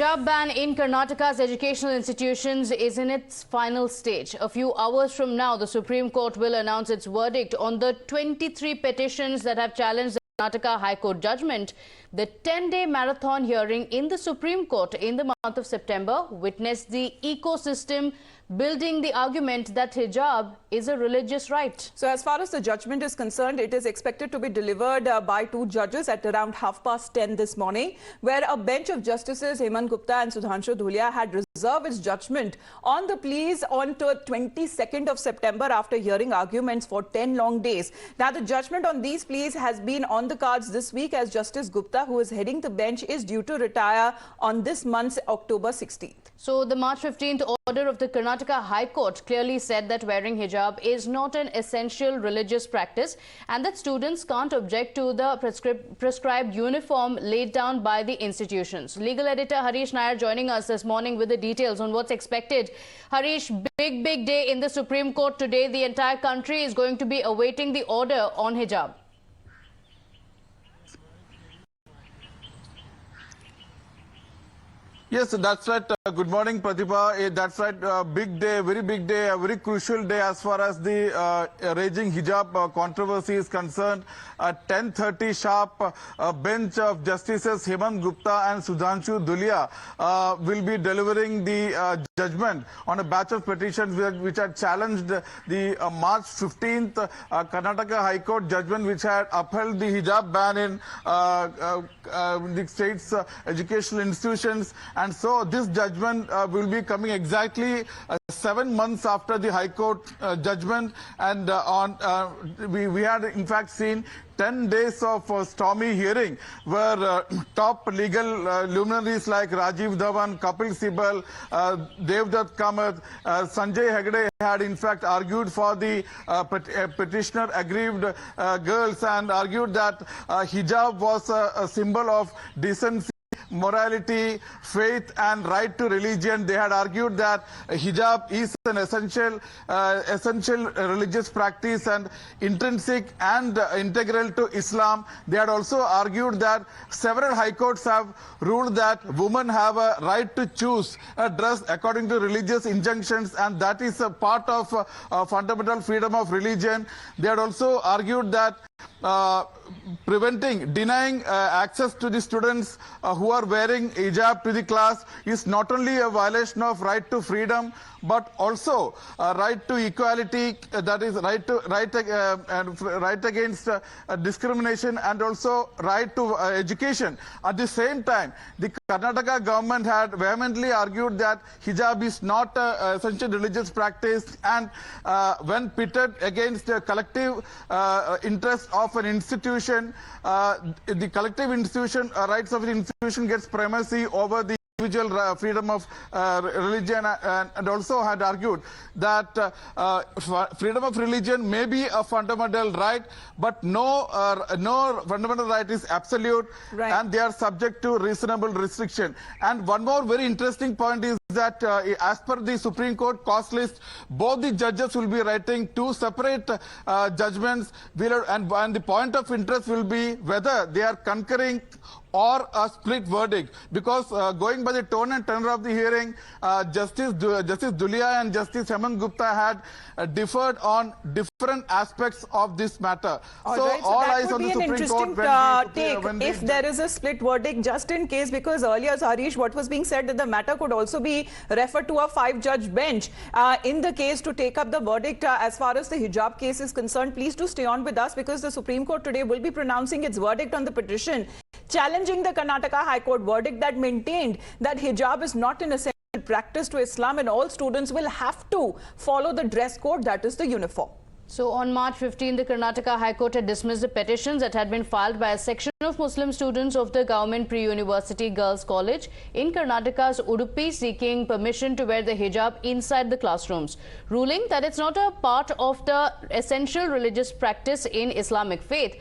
hijab ban in Karnataka's educational institutions is in its final stage. A few hours from now, the Supreme Court will announce its verdict on the 23 petitions that have challenged the Karnataka High Court judgment. The 10-day marathon hearing in the Supreme Court in the month of September witnessed the ecosystem building the argument that hijab is a religious right. So as far as the judgment is concerned, it is expected to be delivered by two judges at around 10:30 this morning, where a bench of justices Hemant Gupta and Sudhanshu Dhulia had reserved its judgment on the pleas on to 22nd of September after hearing arguments for 10 long days. Now the judgment on these pleas has been on the cards this week, as Justice Gupta, who is heading the bench, is due to retire on this month's October 16th. So the March 15th order of the Karnataka High Court clearly said that wearing hijab is not an essential religious practice and that students can't object to the prescribed uniform laid down by the institutions. Legal editor Harish Nair joining us this morning with the details on what's expected. Harish, big day in the Supreme Court today. The entire country is going to be awaiting the order on hijab. Yes, that's right. Good morning, Pratibha. That's right. Big day, very big day, a very crucial day as far as the raging hijab controversy is concerned. At 10:30 sharp, a bench of justices Hemant Gupta and Sudhanshu Dhulia will be delivering the judgment on a batch of petitions which had challenged the March 15th Karnataka High Court judgment, which had upheld the hijab ban in the state's educational institutions. And so this judgment will be coming exactly 7 months after the High Court judgment. And we had in fact seen 10 days of stormy hearing where top legal luminaries like Rajiv Dhawan, Kapil Sibal, Devdutt Kamath, Sanjay Hegde had in fact argued for the petitioner aggrieved girls and argued that hijab was a symbol of decency, morality, faith and right to religion. They had argued that hijab is an essential religious practice and intrinsic and integral to Islam. They had also argued that several high courts have ruled that women have a right to choose a dress according to religious injunctions, and that is a part of fundamental freedom of religion. They had also argued that denying access to the students who are wearing hijab to the class is not only a violation of right to freedom but also right to equality, that is right against discrimination and also right to education. At the same time, the Karnataka government had vehemently argued that hijab is not an essential religious practice, and when pitted against the collective interest of an institution, the collective institution rights of the institution gets primacy over the individual freedom of religion, and also had argued that freedom of religion may be a fundamental right, but no fundamental right is absolute, and they are subject to reasonable restriction. And one more very interesting point is that as per the Supreme Court cost list, both the judges will be writing two separate judgments, and the point of interest will be whether they are concurring or a split verdict, because going by the tone and tenor of the hearing, Justice Dhulia and Justice Hemant Gupta had differed on different aspects of this matter. So all eyes on the Supreme Court if there is a split verdict, just in case, because earlier, Harish, what was being said that the matter could also be referred to a 5-judge bench in the case to take up the verdict as far as the hijab case is concerned. Please do stay on with us, because the Supreme Court today will be pronouncing its verdict on the petition challenging the Karnataka High Court verdict that maintained that hijab is not an essential practice to Islam and all students will have to follow the dress code, that is the uniform. So on March 15, the Karnataka High Court had dismissed the petitions that had been filed by a section of Muslim students of the Government Pre-University Girls College in Karnataka's Udupi, seeking permission to wear the hijab inside the classrooms, ruling that it's not a part of the essential religious practice in Islamic faith.